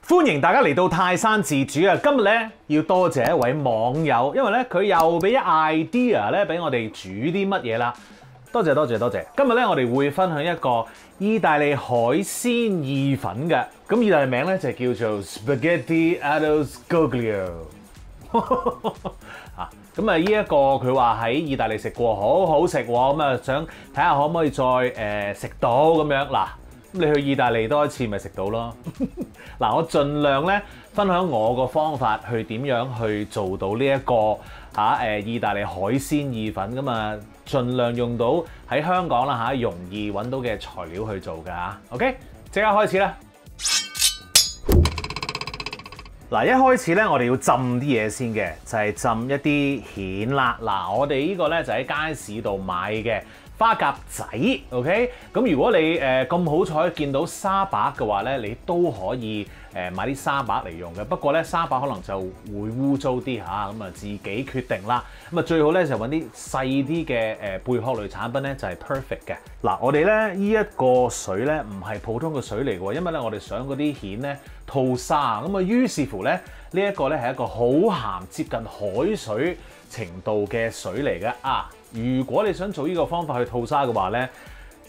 歡迎大家嚟到泰山自主啊！今日咧要多謝一位網友，因為咧佢又俾 idea 咧俾我哋煮啲乜嘢啦。多謝。今日咧我哋會分享一個意大利海鮮意粉嘅，咁意大利名咧就叫做 Spaghetti allo scoglio 啊！咁啊呢一個佢話喺意大利食過，好好食喎，咁啊想睇下可唔可以再食到咁樣嗱。咁你去意大利多一次咪食到咯。嗱，我盡量咧分享我個方法去點樣去做到呢一個意大利海鮮意粉咁啊，盡量用到喺香港啦容易揾到嘅材料去做㗎嚇。OK， 即刻開始啦。嗱，一開始咧我哋要浸啲嘢先嘅，就係浸一啲蜆啦。嗱，我哋呢個咧就喺街市度買嘅花甲仔 ，OK？ 咁如果你咁好彩見到沙白嘅話咧，你都可以買啲沙白嚟用嘅。不過咧沙白可能就會污糟啲嚇，咁啊自己決定啦。咁啊最好咧就揾啲細啲嘅貝殼類產品咧就係 perfect 嘅。嗱，我哋咧呢一個水咧唔係普通嘅水嚟嘅喎，因為咧我哋想嗰啲蜆咧吐沙，咁啊於是乎咧呢一個咧係一個好鹹接近海水程度嘅水嚟嘅啊！如果你想做呢個方法去吐沙嘅話咧，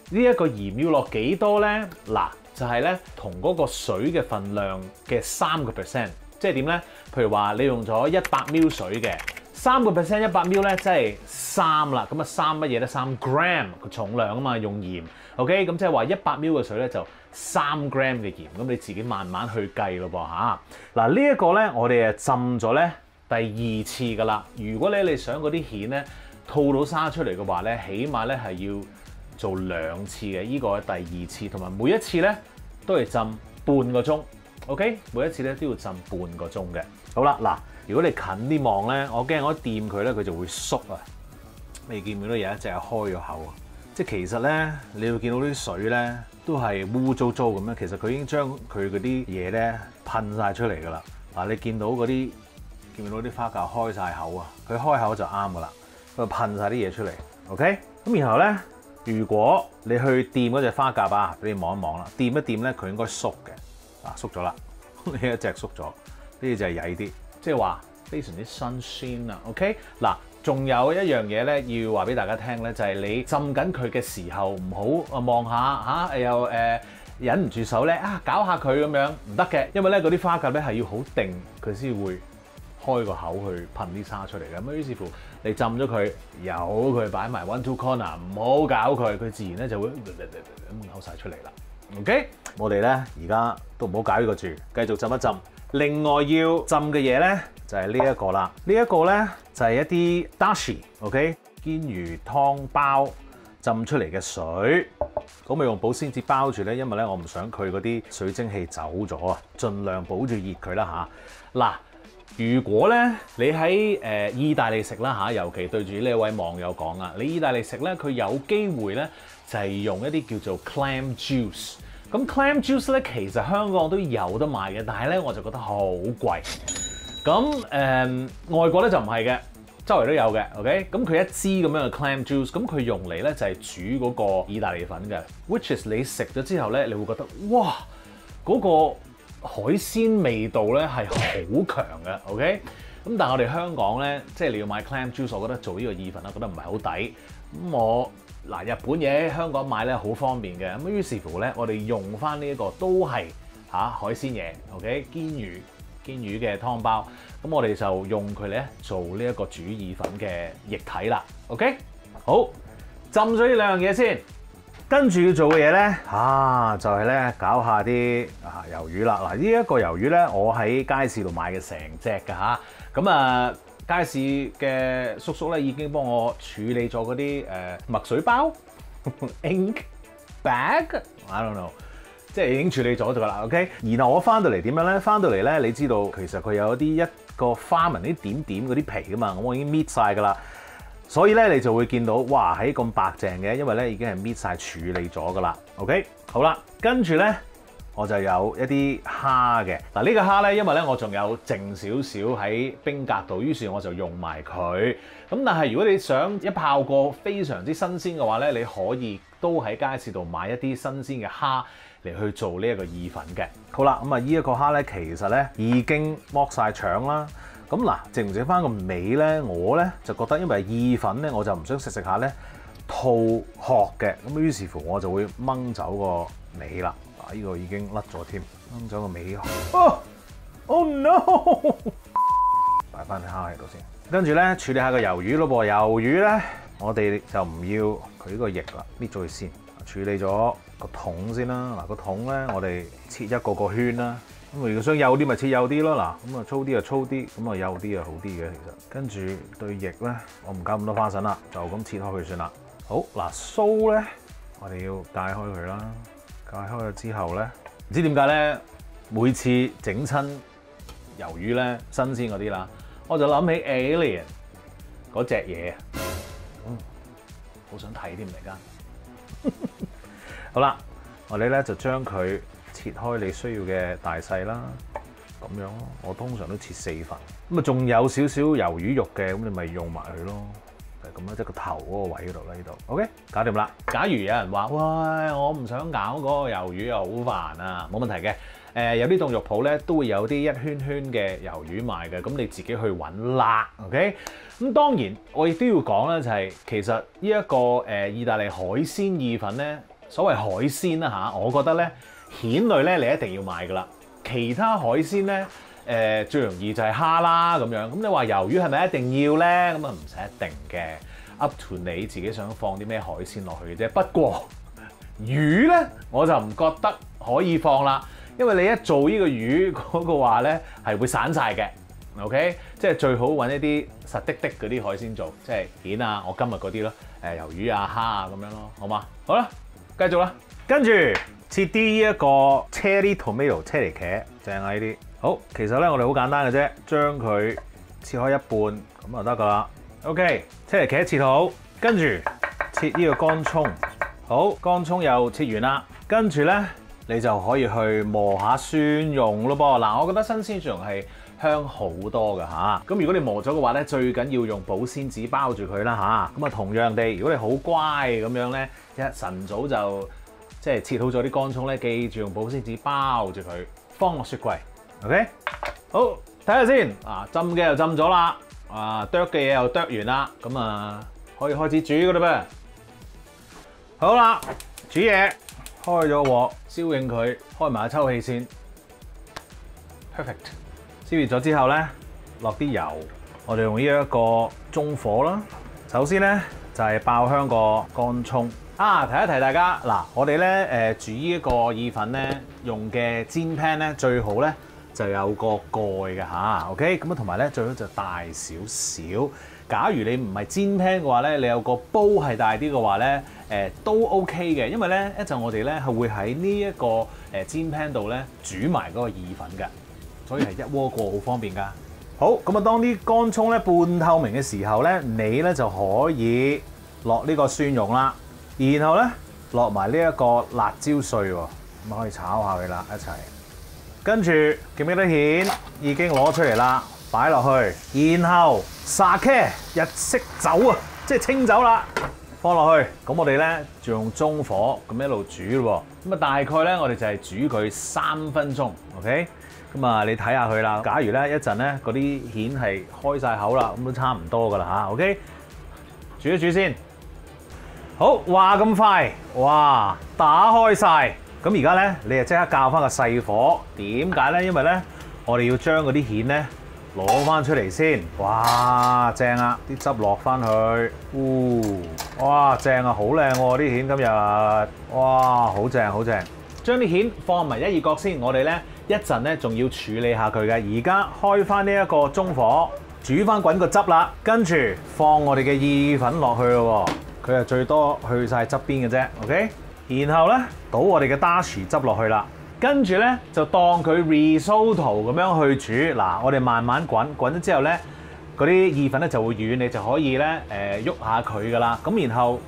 呢一個鹽要落幾多咧？嗱，就係咧同嗰個水嘅份量嘅3%，即係點咧？譬如話你用咗100 ml 水嘅3%，100 ml 咧即係3啦。咁啊3乜嘢咧？3 gram 個重量啊嘛，用鹽。OK， 咁即係話100 ml 嘅水咧就3 gram 嘅鹽。咁你自己慢慢去計咯噃嚇。嗱，呢一個咧我哋浸咗咧第2次㗎啦。如果你想嗰啲蜆咧吐到沙出嚟嘅話咧，起碼咧係要做2次嘅，呢個係第2次，同埋每一次咧都係浸半個鐘 ，OK？ 每一次咧都要浸半個鐘嘅。好啦，嗱，如果你近啲望咧，我驚我一掂佢咧，佢就會縮啊！你見唔見到有一隻係開咗口啊？即係其實咧，你會見到啲水咧都係污糟糟咁樣，其實佢已經將佢嗰啲嘢咧噴晒出嚟㗎啦。嗱，你見到嗰啲見唔見到啲花甲開晒口啊？佢開口就啱㗎啦。佢噴晒啲嘢出嚟 ，OK？ 咁然後咧，如果你去掂嗰隻花甲啊，俾你望一望啦，掂一掂咧，佢應該縮嘅，縮咗啦，呢一隻縮咗，呢隻係曳啲，即係話非常之新鮮啊 ，OK？ 嗱，仲有一樣嘢咧，要話俾大家聽咧，就係你浸緊佢嘅時候，唔好望下嚇，又忍唔住手咧搞下佢咁樣唔得嘅，因為咧嗰啲花甲咧係要好定，佢先會開個口去噴啲沙出嚟嘅。咁於是乎你浸咗佢，由佢擺埋 1-2 corner， 唔好搞佢，佢自然咧就會咁嘔晒出嚟啦。OK， 我哋咧而家都唔好搞呢個住，繼續浸一浸。另外要浸嘅嘢咧就係呢一個啦。呢一個咧就係一啲 dashi，OK， 堅魚湯包浸出嚟嘅水。咁咪用保鮮紙包住咧，因為咧我唔想佢嗰啲水蒸氣走咗啊，盡量保住熱佢啦嚇。嗱，如果咧你喺意大利食啦嚇，尤其對住呢位網友講啊，你意大利食咧，佢有機會咧就係用一啲叫做 clam juice。咁 clam juice 咧其實香港都有得賣嘅，但係咧我就覺得好貴。咁外國咧就唔係嘅，周圍都有嘅。OK， 咁佢一支咁樣嘅 clam juice，咁佢用嚟咧就係煮嗰個意大利粉嘅。which is 你食咗之後咧，你會覺得哇嗰個海鮮味道咧係好強嘅 ，OK？ 咁但係我哋香港咧，即係你要買 clam juice， 我覺得做呢個意粉咧，覺得唔係好抵。咁日本嘢喺香港買咧好方便嘅，咁於是乎咧，我哋用翻呢一個都係海鮮嘢 ，OK？ 堅魚嘅湯包，咁我哋就用佢咧做呢一個煮意粉嘅液體啦 ，OK？ 好，浸咗呢兩樣嘢先。跟住要做嘅嘢咧，就係咧搞下啲魷魚啦。嗱，呢一個魷魚咧，我喺街市度買嘅成隻㗎嚇。咁街市嘅叔叔咧已經幫我處理咗嗰啲墨水包，ink bag，I don't know， 即係已經處理咗㗎啦。OK， 然後我翻到嚟點樣咧？翻到嚟咧，你知道其實佢有一個花紋啲點點嗰啲皮㗎嘛，咁我已經搣晒㗎啦。所以咧，你就會見到，哇，喺咁白淨嘅，因為咧已經係搣晒處理咗噶啦。OK， 好啦，跟住咧我就有一啲蝦嘅。嗱，呢個蝦咧，因為咧我仲有剩少少喺冰格度，於是我就用埋佢。咁但係如果你想一炮過非常之新鮮嘅話咧，你可以都喺街市度買一啲新鮮嘅蝦，嚟去做呢一個意粉嘅。好啦，咁啊呢一個蝦咧，其實咧已經剝晒腸啦。咁嗱，剩唔剩翻個尾咧？我咧就覺得，因為意粉咧，我就唔想食下咧吐殼嘅。咁於是乎我就會掹走個尾啦。嗱，呢個已經甩咗添，掹走個尾。Oh no！ 擺翻啲蝦喺度先。跟住咧處理下個魷魚咯噃。魷魚咧，我哋就唔要佢呢個翼啦，搣咗佢先。處理咗個筒先啦。嗱，個筒咧，我哋切一個個圈啦。咁如果想幼啲咪切幼啲咯。嗱，咁啊粗啲就粗啲，咁啊幼啲就好啲嘅其實。跟住對翼咧，我唔搞咁多花生啦，就咁切開佢算啦。好嗱，鬚咧，我哋要解開佢啦。解開咗之後咧，唔知點解咧，每次整親魷魚咧，新鮮嗰啲啦，我就諗起 Alien 嗰隻嘢，好想睇添嚟㗎。好啦，我哋咧就將佢切開你需要嘅大細啦，咁樣咯。我通常都切4份，咁啊仲有少少魷魚肉嘅，咁你咪用埋佢咯，就係咁啦，即係個頭嗰個位嗰度啦，呢度。OK， 搞掂啦。假如有人話，喂，我唔想搞嗰個魷魚又好煩啊，冇問題嘅。有啲凍肉鋪咧都會有啲一圈圈嘅魷魚賣嘅，咁你自己去揾啦。OK， 咁當然我亦都要講咧，就係其實呢一個意大利海鮮意粉咧，所謂海鮮啦嚇，我覺得咧蜆類咧你一定要買噶啦。其他海鮮咧最容易就係蝦啦咁樣。咁你話魷魚係咪一定要咧？咁啊唔使一定嘅 ，up to 你自己想放啲咩海鮮落去嘅啫。不過魚咧我就唔覺得可以放啦。因為你一做呢個魚嗰個話咧，係會散晒嘅 ，OK？ 即係最好揾一啲實的嗰啲海鮮做，即係蜆啊，我今日嗰啲咯，魷魚啊、蝦啊咁樣咯，好嘛？好啦，繼續啦，跟住切啲呢一個 cherry tomato 車厘茄，正啊呢啲。好，其實咧我哋好簡單嘅啫，將佢切開一半咁就得噶啦。OK， 車厘茄切好，跟住切呢個乾葱，好，乾葱又切完啦，跟住咧。你就可以去磨下蒜蓉咯噃。嗱，我覺得新鮮蒜蓉係香好多㗎嚇。咁如果你磨咗嘅話咧，最緊要用保鮮紙包住佢啦嚇。咁啊同樣地，如果你好乖咁樣咧，一晨早就即係切好咗啲乾葱咧，記住用保鮮紙包住佢，放落雪櫃。OK， 好，睇下先。浸嘅又浸咗啦，剁嘅嘢又剁完啦，咁啊可以開始煮㗎啦噃。好啦，煮嘢。開咗鑊，燒應佢，開埋抽氣先 ，perfect。燒熱咗之後咧，落啲油，我哋用呢一個中火啦。首先咧就係爆香個乾葱。提一提大家，嗱，我哋咧煮呢一個意粉咧用嘅煎 pan 咧最好咧就有個蓋嘅嚇 ，OK。咁啊同埋咧最好就大少少。假如你唔係煎 pan 嘅話咧，你有個煲係大啲嘅話咧，都 OK 嘅，因為咧一陣我哋咧係會喺呢一個煎 pan 度咧煮埋嗰個意粉嘅，所以係一鍋過好方便㗎。好，咁啊當啲乾葱咧半透明嘅時候咧，你咧就可以落呢個蒜蓉啦，然後咧落埋呢一個辣椒碎喎，咁可以炒下佢啦一齊。跟住記唔記得蜆已經攞出嚟啦？擺落去，然後sake日式酒啊，即係清酒啦，放落去。咁我哋咧就用中火咁一路煮咯喎。咁啊大概咧我哋就係煮佢3分鐘 ，OK？ 咁啊你睇下佢啦。假如咧一陣咧嗰啲蜆係開晒口啦，咁都差唔多噶啦嚇 ，OK？ 煮一煮先。好，話咁快，哇！打開晒。咁而家咧你就即刻校翻個細火。點解咧？因為咧我哋要將嗰啲蜆咧攞翻出嚟先，哇正啊！啲汁落翻去，哇正啊，好靚喎啲蜆今日，哇好正好正。將啲蜆放埋一熱角先，我哋咧一陣咧仲要處理下佢嘅。而家開翻呢一個中火，煮翻滾個汁啦，跟住放我哋嘅意粉落去咯喎，佢係最多去晒側邊嘅啫 ，OK？ 然後咧倒我哋嘅 dashi 汁落去啦。跟住咧就當佢 risotto 咁樣去煮。嗱，我哋慢慢滾，滾咗之後咧，嗰啲意粉咧就會軟，你就可以咧喐下佢噶啦。咁然後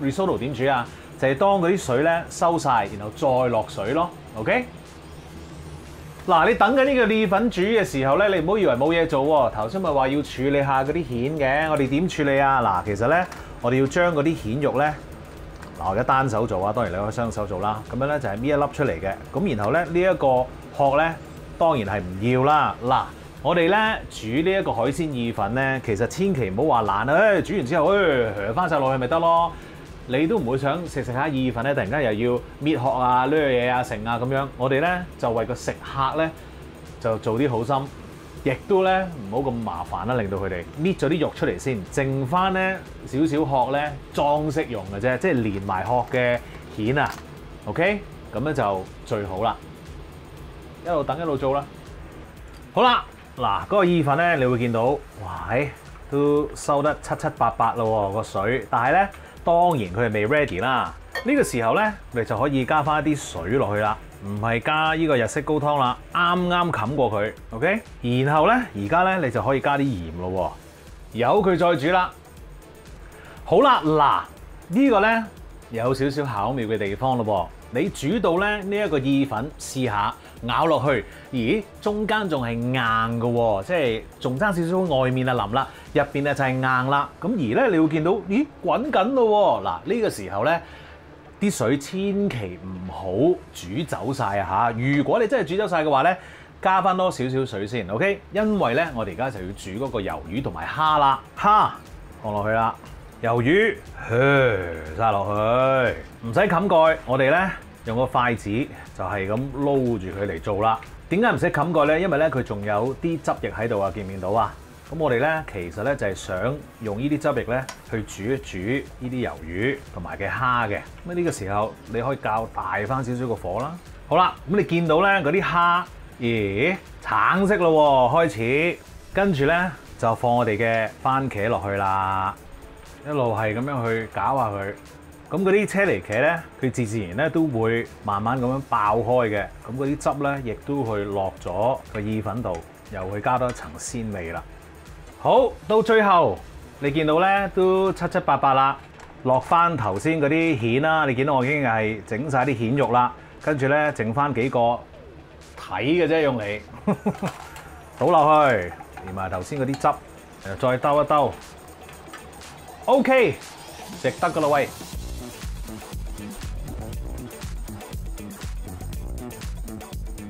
risotto 點煮啊？就係當嗰啲水咧收晒，然後再落水咯。OK？ 嗱，你等緊呢個意粉煮嘅時候咧，你唔好以為冇嘢做喎。頭先咪話要處理下嗰啲蜆嘅，我哋點處理啊？嗱，其實咧我哋要將嗰啲蜆肉咧嗱，我而家單手做啊，當然你可以雙手做啦。咁樣咧就係搣一粒出嚟嘅。咁然後咧呢一個殼咧，當然係唔要啦。嗱，我哋咧煮呢一個海鮮意粉咧，其實千祈唔好話懶啊！煮完之後，餈翻晒落去咪得咯。你都唔會想食下意粉咧，突然間又要搣殼啊、呢樣嘢啊、剩啊咁樣。我哋咧就為個食客咧就做啲好心，亦都咧唔好咁麻煩啦，令到佢哋搣咗啲肉出嚟先，剩翻咧少少殼咧裝飾用嘅啫，即係連埋殼嘅蜆啊。OK， 咁樣就最好啦。一路等一路做啦。好啦，嗱嗰個意粉咧，你會見到，哇，都收得七七八八咯個水，但係咧。當然佢係未 ready 啦，呢個時候咧，你就可以加翻一啲水落去啦，唔係加呢個日式高湯啦，啱啱冚過佢 ，OK？ 然後咧，而家咧你就可以加啲鹽咯，由佢再煮啦。好啦，嗱呢個咧有少少巧妙嘅地方咯噃，你煮到咧呢一個意粉試下咬落去，咦中間仲係硬嘅喎，即係仲爭少少外面啊腍啦。入邊咧就係硬啦，咁而咧你會見到，咦滾緊咯喎！嗱呢個時候咧，啲水千祈唔好煮走晒啊嚇！如果你真係煮走晒嘅話咧，加翻多少少水先 ，OK？ 因為咧我哋而家就要煮嗰個魷魚同埋蝦啦，蝦放落去啦，魷魚曬落去，唔使冚蓋，我哋咧用個筷子就係咁撈住佢嚟做啦。點解唔使冚蓋咧？因為咧佢仲有啲汁液喺度啊，見唔見到啊？咁我哋咧，其實咧就係想用呢啲汁液咧去煮一煮呢啲魷魚同埋嘅蝦嘅。咁呢個時候你可以較大翻少少個火啦。好啦，咁你見到咧嗰啲蝦，咦橙色咯喎，開始，跟住咧就放我哋嘅番茄落去啦，一路係咁樣去攪下佢。咁嗰啲車厘茄咧，佢自然咧都會慢慢咁樣爆開嘅。咁嗰啲汁咧，亦都去落咗個意粉度，又去加多一層鮮味啦。好，到最後你見到咧都七七八八啦，落翻頭先嗰啲蜆啦，你見到我已經係整晒啲蜆肉啦，跟住咧剩翻幾個睇嘅啫，用嚟倒落去，連埋頭先嗰啲汁，再兜一兜 ，OK， 食得噶啦喂！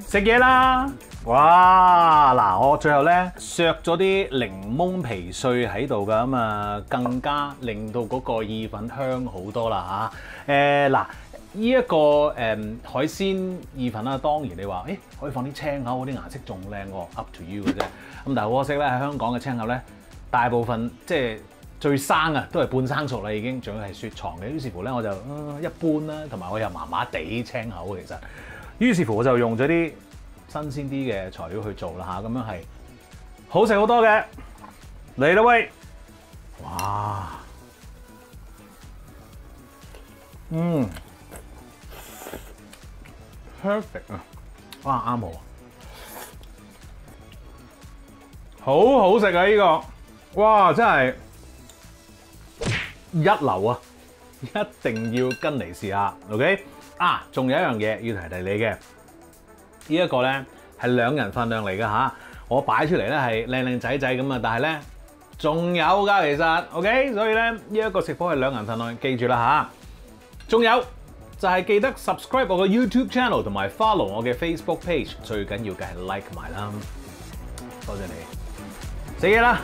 食嘢啦！哇！嗱，我最後咧削咗啲檸檬皮碎喺度㗎，咁啊更加令到嗰個意粉香好多啦嚇。嗱，呢一個海鮮意粉啦，當然你話可以放啲青口，嗰啲顏色仲靚喎 ，up to you 嘅啫。咁但係可惜咧，喺香港嘅青口咧，大部分即係最生啊，都係半生熟啦已經，仲要係雪藏嘅。於是乎咧，我就一般啦，同埋我又麻麻地青口其實。於是乎我就用咗啲新鮮啲嘅材料去做啦嚇，咁樣係好食好多嘅。嚟啦喂！哇，perfect 啊！哇，啱好好食啊！呢個哇，真係一流啊！一定要跟嚟試下 ，OK？ 啊，仲有一樣嘢要提你嘅。呢一個咧係2人份量嚟㗎嚇，我擺出嚟咧係靚靚仔仔咁啊，但係咧仲有㗎其實 ，OK， 所以咧呢一個食譜係2人份量，記住啦嚇。仲有就係記得 subscribe 我嘅 YouTube channel 同埋 follow 我嘅 Facebook page， 最緊要嘅係 like 埋啦。多謝你，食嘢啦！